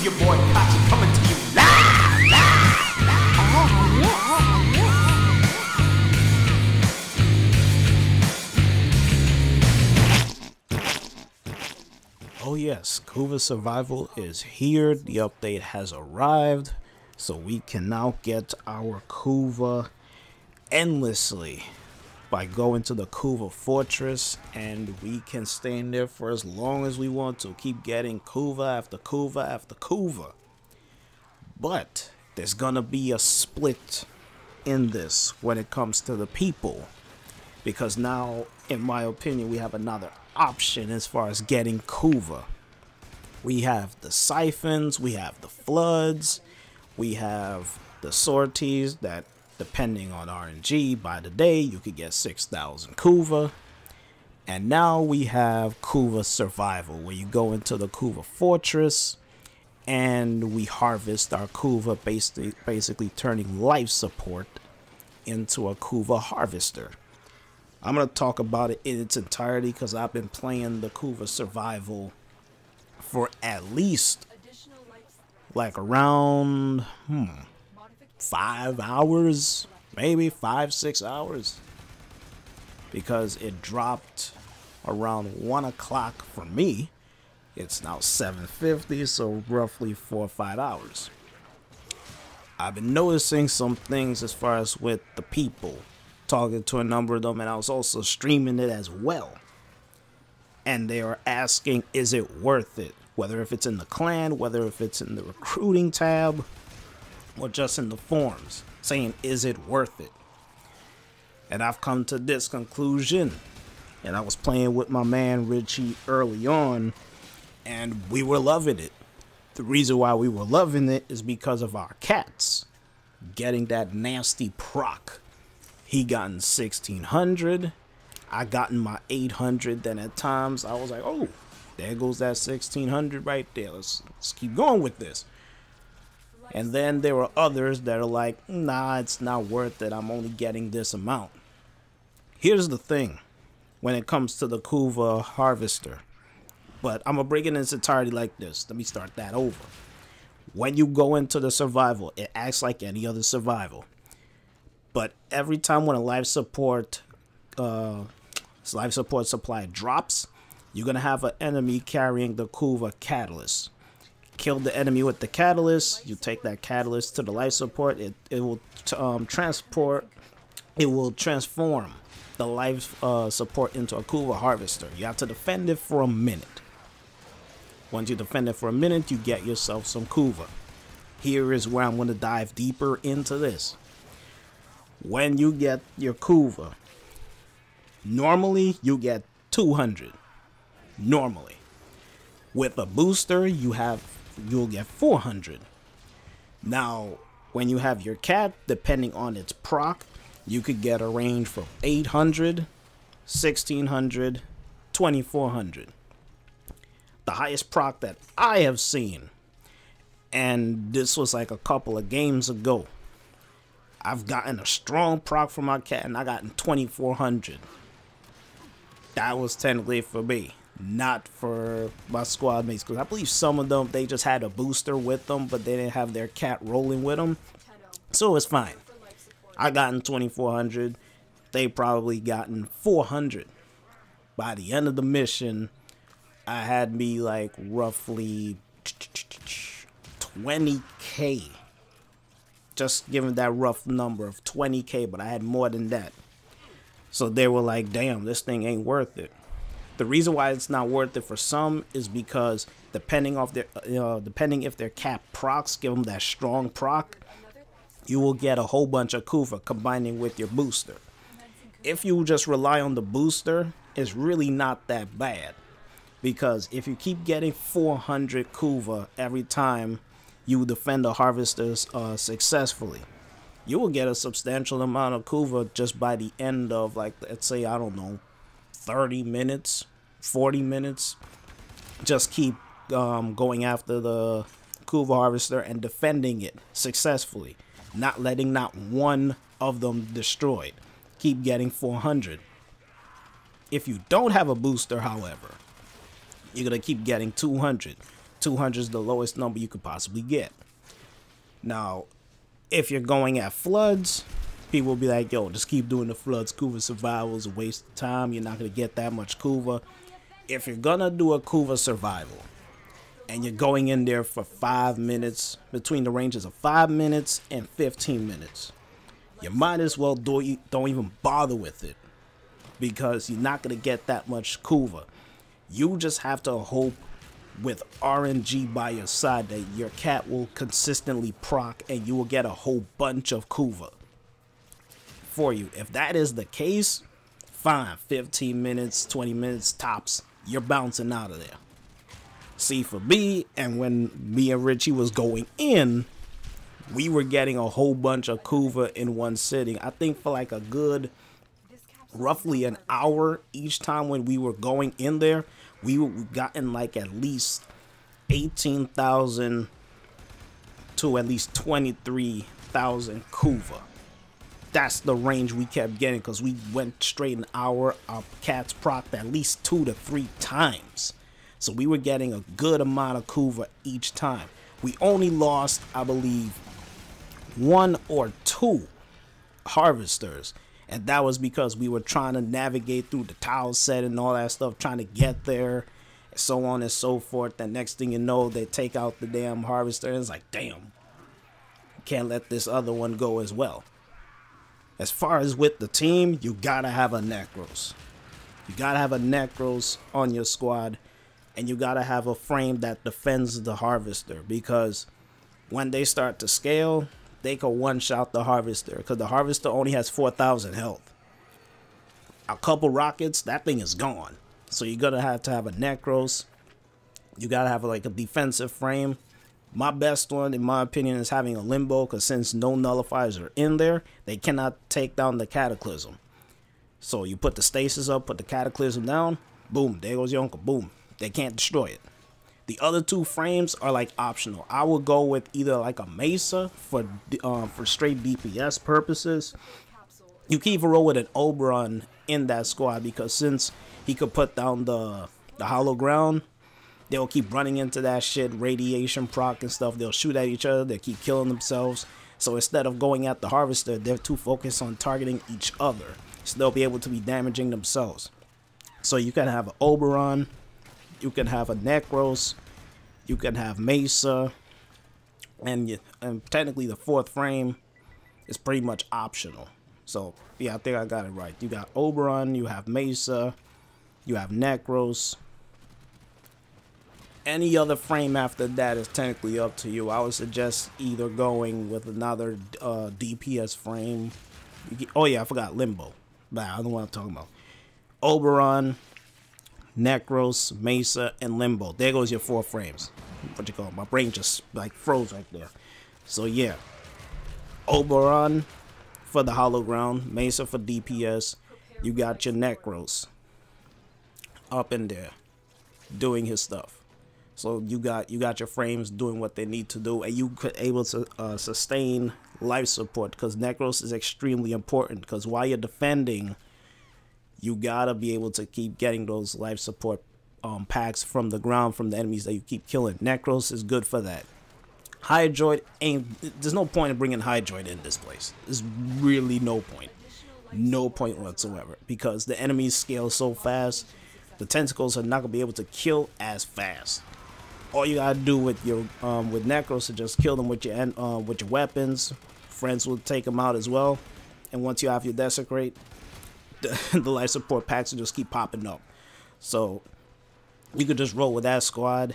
Your boy Kachi coming to you live, Oh yes, Kuva Survival is here. The update has arrived, so we can now get our Kuva endlessly by going to the Kuva Fortress, and we can stay in there for as long as we want to, keep getting Kuva after Kuva after Kuva. But there's gonna be a split in this when it comes to the people, because now, in my opinion, we have another option as far as getting Kuva. We have the siphons, we have the floods, we have the sorties that, depending on RNG, by the day you could get 6,000 Kuva. And now we have Kuva Survival, where you go into the Kuva Fortress and we harvest our Kuva, basically turning life support into a Kuva harvester. I'm going to talk about it in its entirety because I've been playing the Kuva Survival for at least like around 5 hours, maybe 5-6 hours, because it dropped around 1 o'clock for me. It's now 7:50, so roughly 4 or 5 hours. I've been noticing some things as far as with the people, talking to a number of them, and I was also streaming it as well, and they are asking, is it worth it? Whether if it's in the clan, whether if it's in the recruiting tab, or just in the forums, saying, is it worth it? And I've come to this conclusion, and I was playing with my man Richie early on, and we were loving it. The reason why we were loving it is because of our cats getting that nasty proc. He gotten 1600, I gotten my 800, then at times I was like, oh, there goes that 1600 right there, let's keep going with this. And then there were others that are like, nah, it's not worth it, I'm only getting this amount. Here's the thing when it comes to the Kuva harvester, but I'm gonna break it in its entirety like this. Let me start that over. When you go into the survival, it acts like any other survival, but every time when a life support supply drops, you're gonna have an enemy carrying the Kuva catalyst. Kill the enemy with the catalyst, you take that catalyst to the life support, it will transform the life support into a Kuva harvester. You have to defend it for a minute. Once you defend it for a minute, you get yourself some Kuva. Here is where I'm going to dive deeper into this. When you get your Kuva, normally you get 200. Normally. With a booster, you'll get 400. Now, when you have your cat, depending on its proc, you could get a range from 800, 1600, 2400. The highest proc that I have seen, and this was like a couple of games ago, I've gotten a strong proc for my cat and I gotten 2400. That was technically for me, not for my squad mates, because I believe some of them, they just had a booster with them, but they didn't have their cat rolling with them, so it's fine. I gotten 2400, they probably gotten 400. By the end of the mission, I had me like roughly 20k, just giving that rough number of 20k, but I had more than that. So they were like, damn, this thing ain't worth it. The reason why it's not worth it for some is because depending if their cat procs, give them that strong proc, you will get a whole bunch of Kuva combining with your booster. If you just rely on the booster, it's really not that bad, because if you keep getting 400 Kuva every time you defend the harvesters successfully, you will get a substantial amount of Kuva just by the end of, like, let's say, I don't know, 30 minutes, 40 minutes. Just keep going after the Kuva harvester and defending it successfully, not letting not one of them destroyed. Keep getting 400. If you don't have a booster, however, you're gonna keep getting 200. 200 is the lowest number you could possibly get. Now, if you're going at floods, people will be like, yo, just keep doing the floods. Kuva Survival is a waste of time. You're not going to get that much Kuva. If you're going to do a Kuva Survival and you're going in there for 5 minutes, between the ranges of 5 minutes and 15 minutes, you might as well don't even bother with it, because you're not going to get that much Kuva. You just have to hope with RNG by your side that your cat will consistently proc and you will get a whole bunch of Kuva for you. If that is the case, fine, 15 minutes, 20 minutes tops, you're bouncing out of there. C for B, and when me and Richie was going in, we were getting a whole bunch of Kuva in one sitting. I think for like a good roughly an hour each time when we were going in there, we gotten like at least 18,000 to at least 23,000 Kuva. That's the range we kept getting, because we went straight an hour. Our cats procced at least 2 to 3 times. So we were getting a good amount of Kuva each time. We only lost, I believe, 1 or 2 harvesters. And that was because we were trying to navigate through the tile set and all that stuff, trying to get there, and so on and so forth. And next thing you know, they take out the damn harvester, and it's like, damn, can't let this other one go as well. As far as with the team, you gotta have a Necros. You gotta have a Necros on your squad, and you gotta have a frame that defends the harvester, because when they start to scale, they can one-shot the harvester, because the harvester only has 4,000 health. A couple rockets, that thing is gone. So you're gonna have to have a Necros. You gotta have like a defensive frame. My best one, in my opinion, is having a Limbo, because since no nullifiers are in there, they cannot take down the Cataclysm. So you put the stasis up, put the Cataclysm down, boom, there goes your uncle, boom. They can't destroy it. The other 2 frames are like optional. I would go with either like a Mesa for straight DPS purposes. You can even roll with an Oberon in that squad, because since he could put down the hollow ground, they'll keep running into that shit, radiation proc and stuff. They'll shoot at each other, they'll keep killing themselves. So instead of going at the harvester, they're too focused on targeting each other, so they'll be able to be damaging themselves. So you can have an Oberon, you can have a Necros, you can have Mesa, and technically the 4th frame is pretty much optional. So yeah, I think I got it right. You got Oberon, you have Mesa, you have Necros. Any other frame after that is technically up to you. I would suggest either going with another DPS frame. Oh yeah, I forgot Limbo. Nah, I don't know what I'm talking about. Oberon, Necros, Mesa, and Limbo. There goes your 4 frames. What you call it? My brain just like froze right there. So yeah, Oberon for the hollow ground, Mesa for DPS. You got your Necros up in there doing his stuff. So you got your frames doing what they need to do, and you could able to sustain life support, because Necros is extremely important, because while you're defending, you gotta be able to keep getting those life support packs from the ground from the enemies that you keep killing. Necros is good for that. Hydroid ain't, there's no point in bringing Hydroid in this place. There's really no point whatsoever, because the enemies scale so fast. The tentacles are not gonna be able to kill as fast. All you gotta do with your with Necros is just kill them with your weapons. Friends will take them out as well, and once you have your desecrate, the life support packs will just keep popping up. So you could just roll with that squad,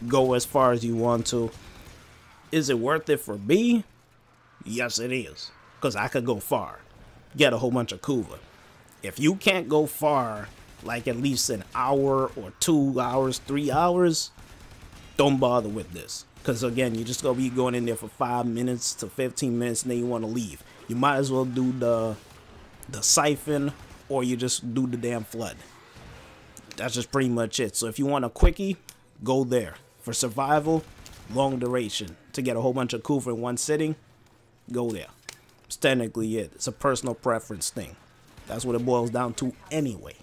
go as far as you want to. Is it worth it for me? Yes, it is, because I could go far, get a whole bunch of Kuva. If you can't go far, like at least an hour or 2 hours, 3 hours, don't bother with this, because again, you're just gonna be going in there for 5 minutes to 15 minutes, and then you want to leave. You might as well do the siphon, or you just do the damn flood. That's just pretty much it. So if you want a quickie, go there. For survival, long duration, to get a whole bunch of Kuva in one sitting, go there. It's technically it. It's a personal preference thing. That's what it boils down to anyway.